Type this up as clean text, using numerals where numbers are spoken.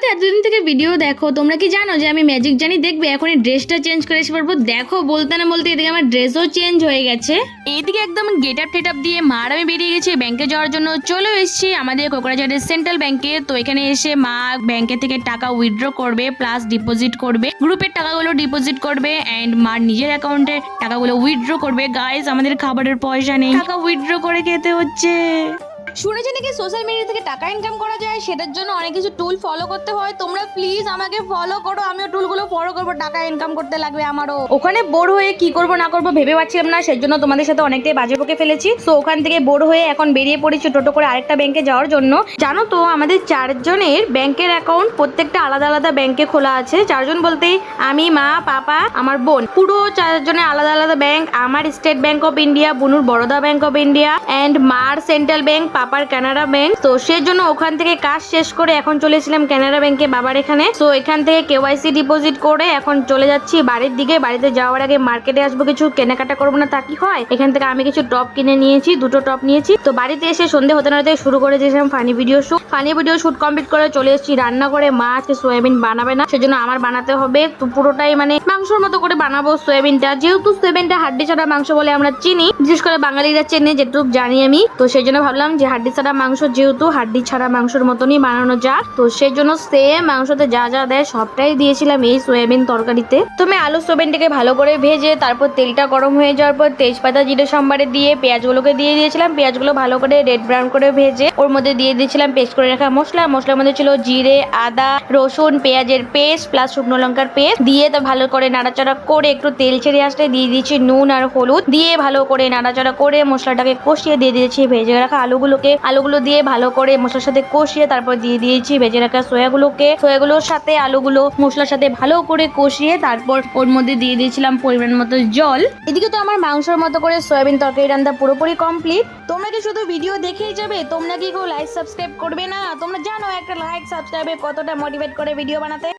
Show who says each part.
Speaker 1: তো এতদিন থেকে ভিডিও দেখো, তোমরা কি জানো যে আমি ম্যাজিক জানি দেখবে এখন এই ড্রেসটা চেঞ্জ করে এসে পারবো। দেখো বলতে না বলতে এদিকে আমার ড্রেসও চেঞ্জ হয়ে গেছে। এইদিকে একদম গেট আপ টেট আপ দিয়ে মা আর আমি বেরিয়ে গেছি ব্যাংকে যাওয়ার জন্য। চলে এসেছি আমাদের কোকরাঝাড়ের সেন্ট্রাল ব্যাংকে। তো এখানে এসে মা ব্যাংকে থেকে টাকা উইথড্র করবে প্লাস ডিপোজিট করবে, গ্রুপের টাকাগুলো ডিপোজিট করবে এন্ড মার নিজের অ্যাকাউন্টে টাকাগুলো উইথড্র করবে। গাইস আমাদের খাবারের পয়সা নেই, টাকা উইথড্র করে খেতে হচ্ছে। শুনেছি নাকি সোশ্যাল মিডিয়া থেকে টাকা ইনকাম করা যায়, সেটার জন্য অনেক কিছু টুল ফলো করতে হয়। তোমরা প্লিজ আমাকে ফলো করো, আমিও টুলগুলো ফলো করবো, টাকা ইনকাম করতে লাগবে আমারও। ওখানে বোর হয়ে কি করবো না করবো ভেবে পাচ্ছিলাম না, সেজন্য তোমাদের সাথে অনেকটাই বাজে বকে ফেলেছি। তো ওখান থেকে বোর হয়ে এখন বেরিয়ে পড়েছি টোটো করে আরেকটা ব্যাংকে যাওয়ার জন্য। জানো তো আমাদের 4 জনের ব্যাংকের অ্যাকাউন্ট প্রত্যেকটা আলাদা আলাদা ব্যাংকে খোলা আছে। 4 জন বলতে আমি, মা, পাপা, আমার বোন, পুরো 4 জনের আলাদা আলাদা ব্যাংক। আমার স্টেট ব্যাংক অফ ইন্ডিয়া, বুনুর Baroda Bank of India and মার সেন্ট্রাল ব্যাংক, পাপার কানাডা ব্যাংক। তো সেজন্য ওখান থেকে কাজ শেষ করে এখন চলেছিলাম কানাডা ব্যাংকে বাবার এখানে। তো এখান থেকে কেওয়াইসি ডিপোজিট করে এখন চলে যাচ্ছি বাড়ির দিকে। বাড়িতে যাওয়ার আগে মার্কেটে আসবো, কিছু কেনাকাটা করবো না তা কি হয়। এখান থেকে আমি কিছু টপ কিনে নিয়েছি, 2টো টপ নিয়েছি। তো বাড়িতে এসে সন্ধে হতে না হতে শুরু করে দিয়েছিলাম ফানি ভিডিও শুট কমপ্লিট করে চলে এসেছি রান্না করে। মা আজকে সোয়াবিন বানাবে না, সেজন্য আমার বানাতে হবে। তো পুরোটাই মানে মাংসর মতো করে বানাবো সোয়াবিনটা, যেহেতু সোয়াবিনটা হাড্ডি ছাড়া মাংস বলে আমরা চিনি, বিশেষ করে বাঙালিরা চেনে যেটুকু জানি আমি। তো সেই জন্য ভাবলাম যে হাড্ডি ছাড়া মাংস যেহেতু হাড্ডি ছাড়া মাংসের মতনই বানানো যাক। তো সেই জন্য সেম মাংসতে যা যা দেয় সবটাই দিয়েছিলাম এই সোয়াবিন তরকারিতে। তো আমি আলু সোয়াবিনটাকে ভালো করে ভেজে তারপর তেলটা গরম হয়ে যাওয়ার পর তেজপাতা জিরে সম্বারে দিয়ে পেঁয়াজগুলোকে দিয়ে দিয়েছিলাম। পেঁয়াজগুলো ভালো করে রেড ব্রাউন করে ভেজে ওর মধ্যে দিয়ে দিয়েছিলাম পেস্ট করে রাখা মশলা। মশলার মধ্যে ছিল জিরে, আদা, রসুন, পেঁয়াজের পেস্ট প্লাস শুকনো লঙ্কার পেস্ট দিয়ে তো ভালো করে নাড়াচাড়া করে একটু তেল ছেড়ে আসলে দিয়ে দিয়েছি নুন আর হলুদ দিয়ে ভালো করে নাড়াচাড়া করে মশলাটাকে কষিয়ে দিয়ে দিয়েছি ভেজে রাখা আলুগুলো দিয়ে ভালো করে মশলার সাথে কষিয়ে তারপর দিয়ে দিয়েছি ভেজে রাখা সোয়াগুলোর সাথে আলুগুলো মশলার সাথে ভালো করে কষিয়ে তারপর ওর মধ্যে দিয়ে দিয়েছিলাম পরিমাণ মতো জল। এদিকে তো আমার মাংসের মতো করে সয়াবিন তরকারি রান্না পুরোপুরি কমপ্লিট। তোমরা কি শুধু ভিডিও দেখেই যাবে? তোমরা কি কেউ লাইক সাবস্ক্রাইব করবে না? তোমরা জানো একটা লাইক সাবস্ক্রাইবে কতটা মোটিভেট করে ভিডিও বানাতে।